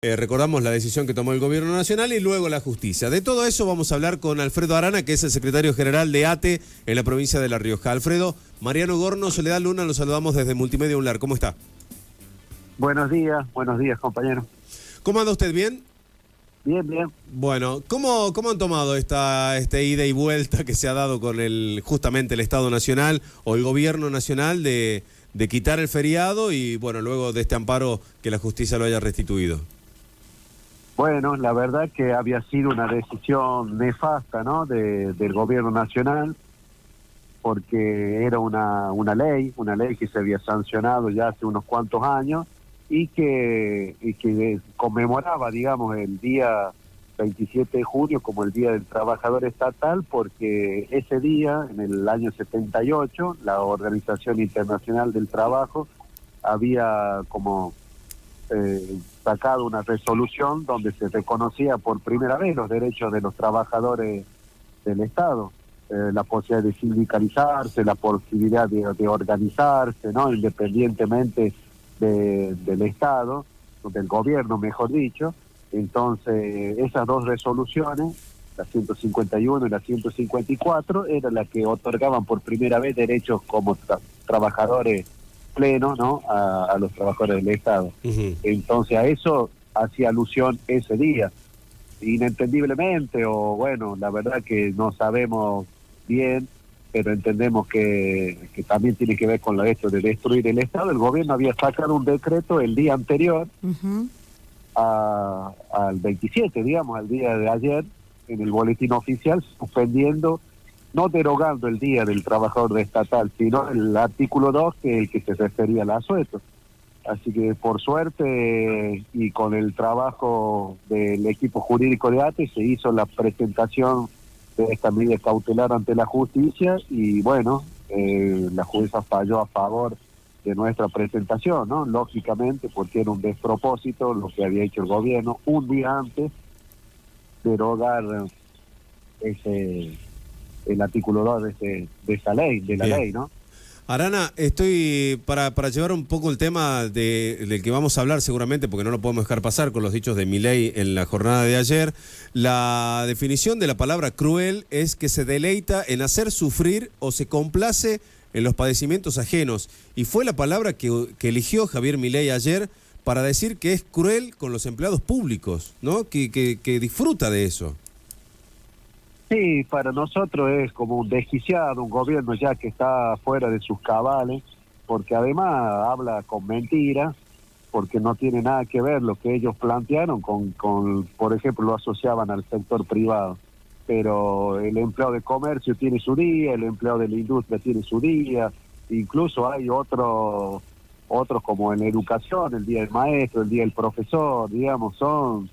Recordamos la decisión que tomó el Gobierno Nacional y luego la justicia. De todo eso vamos a hablar con Alfredo Arana, que es el secretario general de ATE en la provincia de La Rioja. Alfredo, Mariano Gorno, Soledad Luna, los saludamos desde Multimedia UNLAR. ¿Cómo está? Buenos días, compañero. ¿Cómo anda usted? ¿Bien? Bien, bien. Bueno, ¿cómo han tomado esta ida y vuelta que se ha dado con justamente el Estado Nacional o el Gobierno Nacional de quitar el feriado y, bueno, luego de este amparo que la justicia lo haya restituido? Bueno, la verdad que había sido una decisión nefasta, ¿no?, del Gobierno Nacional, porque era una ley que se había sancionado ya hace unos cuantos años y que conmemoraba, digamos, el día 27 de junio como el Día del Trabajador Estatal, porque ese día, en el año 78, la Organización Internacional del Trabajo había como sacado una resolución donde se reconocía por primera vez los derechos de los trabajadores del Estado, la posibilidad de sindicalizarse, la posibilidad de organizarse, ¿no?, independientemente del Estado, del gobierno, mejor dicho. Entonces, esas dos resoluciones, la 151 y la 154, eran las que otorgaban por primera vez derechos como trabajadores plenos, ¿no?, a los trabajadores del Estado. Uh-huh. Entonces, a eso hacía alusión ese día. Inentendiblemente, o bueno, la verdad que no sabemos bien, pero entendemos que también tiene que ver con esto de destruir el Estado. El gobierno había sacado un decreto el día anterior, uh-huh, al 27, digamos, al día de ayer, en el boletín oficial, suspendiendo, no derogando el Día del Trabajador Estatal, sino el artículo 2, que es el que se refería al asueto. Así que, por suerte, y con el trabajo del equipo jurídico de ATE, se hizo la presentación de esta medida cautelar ante la justicia y, bueno, la jueza falló a favor de nuestra presentación, ¿no? Lógicamente, porque era un despropósito lo que había hecho el gobierno un día antes derogar el artículo 2 de esa ley, de la Bien. ley, ¿no? Arana, estoy para llevar un poco el tema del que vamos a hablar seguramente, porque no lo podemos dejar pasar con los dichos de Milei en la jornada de ayer. La definición de la palabra cruel es que se deleita en hacer sufrir o se complace en los padecimientos ajenos. Y fue la palabra que eligió Javier Milei ayer para decir que es cruel con los empleados públicos, ¿no? Que disfruta de eso. Sí, para nosotros es como un desquiciado, un gobierno ya que está fuera de sus cabales, porque además habla con mentiras, porque no tiene nada que ver lo que ellos plantearon con, por ejemplo, lo asociaban al sector privado. Pero el empleado de comercio tiene su día, el empleado de la industria tiene su día, incluso hay otros como en educación, el día del maestro, el día del profesor, digamos, son...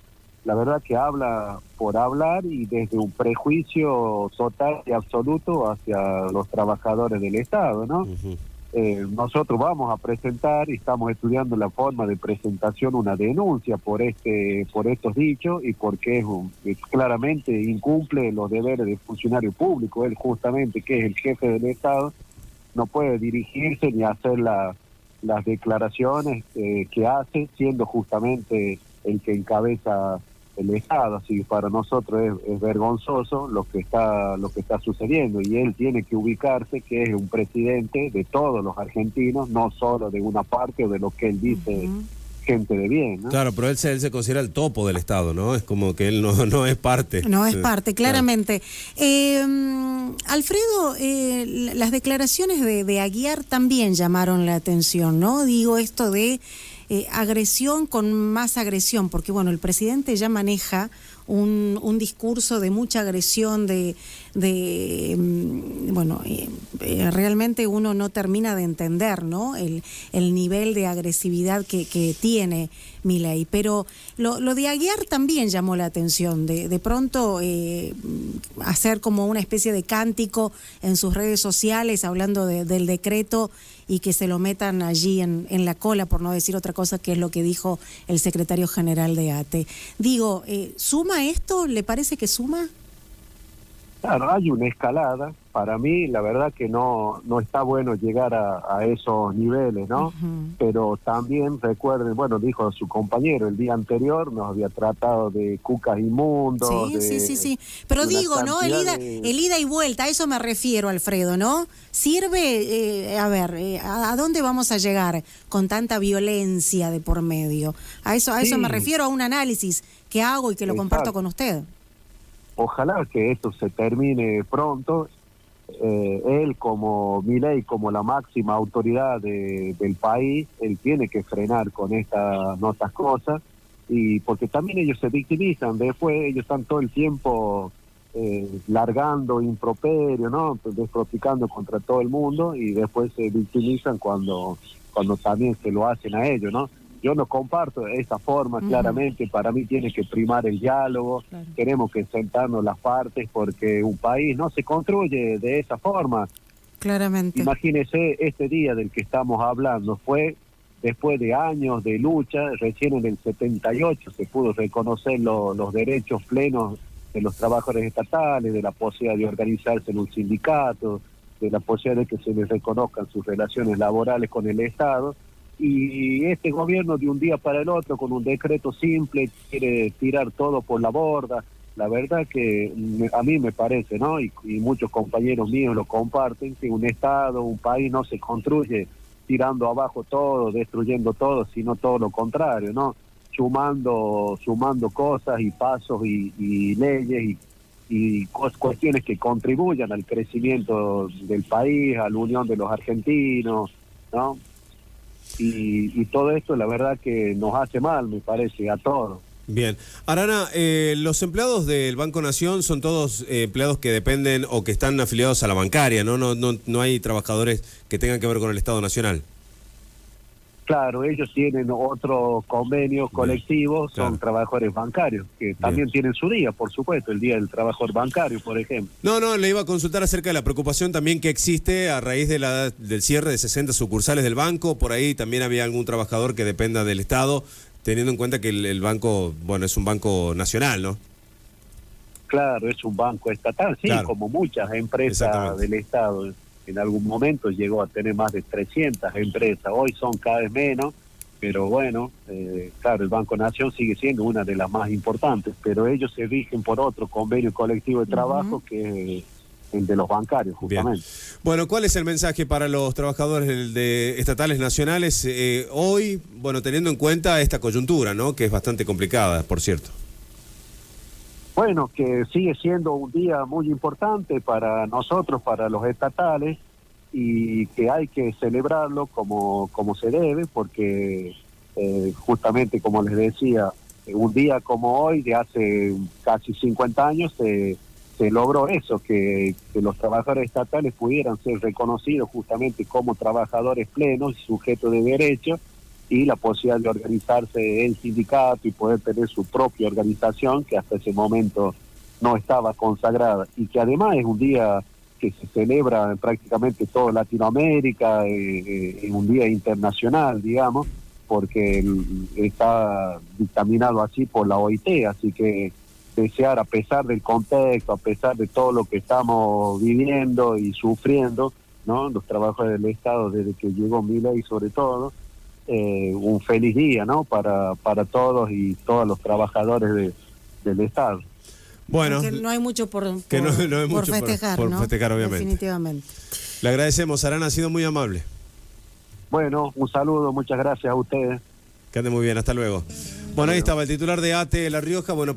La verdad que habla por hablar y desde un prejuicio total y absoluto hacia los trabajadores del Estado, ¿no? Uh-huh. Nosotros vamos a presentar y estamos estudiando la forma de presentación, una denuncia por estos dichos y porque claramente incumple los deberes de funcionario público. Él justamente, que es el jefe del Estado, no puede dirigirse ni hacer las declaraciones que hace, siendo justamente el que encabeza el Estado. Así que para nosotros es vergonzoso lo que está sucediendo, y él tiene que ubicarse que es un presidente de todos los argentinos, no solo de una parte o de lo que él dice, uh-huh, gente de bien, ¿no? Claro, pero él se considera el topo del Estado, ¿no? Es como que él no es parte. No es parte, claramente. Alfredo, las declaraciones de Aguiar también llamaron la atención, ¿no? Digo, esto de agresión con más agresión, porque bueno, el presidente ya maneja un discurso de mucha agresión, realmente uno no termina de entender, ¿no?, el nivel de agresividad que tiene Milei. Pero lo de Aguiar también llamó la atención, de pronto hacer como una especie de cántico en sus redes sociales hablando del decreto y que se lo metan allí en la cola, por no decir otra cosa, que es lo que dijo el secretario general de ATE. Digo, ¿suma esto? ¿Le parece que suma? Claro, hay una escalada, para mí la verdad que no está bueno llegar a esos niveles, ¿no? Pero también recuerden, bueno, dijo su compañero, el día anterior nos había tratado de cucas inmundos. Sí. Pero digo, ¿no? El ida y vuelta, a eso me refiero, Alfredo, ¿no? Sirve, ¿a dónde vamos a llegar con tanta violencia de por medio? A eso me refiero, a un análisis que hago y que lo comparto con usted. Ojalá que esto se termine pronto. Él como Milei, como la máxima autoridad del país, él tiene que frenar con estas cosas, y porque también ellos se victimizan, después ellos están todo el tiempo largando improperio, ¿no? Desproticando contra todo el mundo, y después se victimizan cuando también se lo hacen a ellos, ¿no? Yo no comparto esa forma, claramente, para mí tiene que primar el diálogo, tenemos que sentarnos las partes, porque un país no se construye de esa forma. Claramente. Imagínese, este día del que estamos hablando fue después de años de lucha, recién en el 78 se pudo reconocer los derechos plenos de los trabajadores estatales, de la posibilidad de organizarse en un sindicato, de la posibilidad de que se les reconozcan sus relaciones laborales con el Estado. Y este gobierno de un día para el otro, con un decreto simple, quiere tirar todo por la borda. La verdad que a mí me parece, ¿no? Y muchos compañeros míos lo comparten, que un Estado, un país no se construye tirando abajo todo, destruyendo todo, sino todo lo contrario, ¿no? Sumando cosas y pasos y leyes y cuestiones que contribuyan al crecimiento del país, a la unión de los argentinos, ¿no? Y todo esto la verdad que nos hace mal, me parece, a todos. Bien. Arana, los empleados del Banco Nación son todos empleados que dependen o que están afiliados a la bancaria, ¿no? No hay trabajadores que tengan que ver con el Estado Nacional. Claro, ellos tienen otros convenios colectivos, claro. Son trabajadores bancarios, que también tienen su día, por supuesto, el Día del Trabajador Bancario, por ejemplo. No, le iba a consultar acerca de la preocupación también que existe a raíz del cierre de 60 sucursales del banco. Por ahí también había algún trabajador que dependa del Estado, teniendo en cuenta que el banco, bueno, es un banco nacional, ¿no? Claro, es un banco estatal, sí, claro. Como muchas empresas del Estado. En algún momento llegó a tener más de 300 empresas, hoy son cada vez menos, pero bueno, claro, el Banco Nación sigue siendo una de las más importantes, pero ellos se rigen por otro convenio colectivo de trabajo que es el de los bancarios, justamente. Bien. Bueno, ¿cuál es el mensaje para los trabajadores de estatales nacionales hoy, bueno, teniendo en cuenta esta coyuntura, ¿no? Que es bastante complicada, por cierto? Bueno, que sigue siendo un día muy importante para nosotros, para los estatales, y que hay que celebrarlo como se debe, porque justamente, como les decía, un día como hoy, de hace casi 50 años, se logró eso, que los trabajadores estatales pudieran ser reconocidos justamente como trabajadores plenos y sujetos de derechos, y la posibilidad de organizarse en sindicato y poder tener su propia organización, que hasta ese momento no estaba consagrada, y que además es un día que se celebra en prácticamente toda Latinoamérica, en un día internacional, digamos, porque está dictaminado así por la OIT, así que desear, a pesar del contexto, a pesar de todo lo que estamos viviendo y sufriendo, ¿no? Los trabajadores del Estado desde que llegó Milei sobre todo, un feliz día, ¿no? Para todos y todos los trabajadores del Estado. Bueno, que no hay mucho por festejar, por festejar, obviamente. Definitivamente. Le agradecemos, Arana, ha sido muy amable. Bueno, un saludo, muchas gracias a ustedes. Que ande muy bien, hasta luego. Bueno, ahí estaba el titular de ATE La Rioja. Bueno.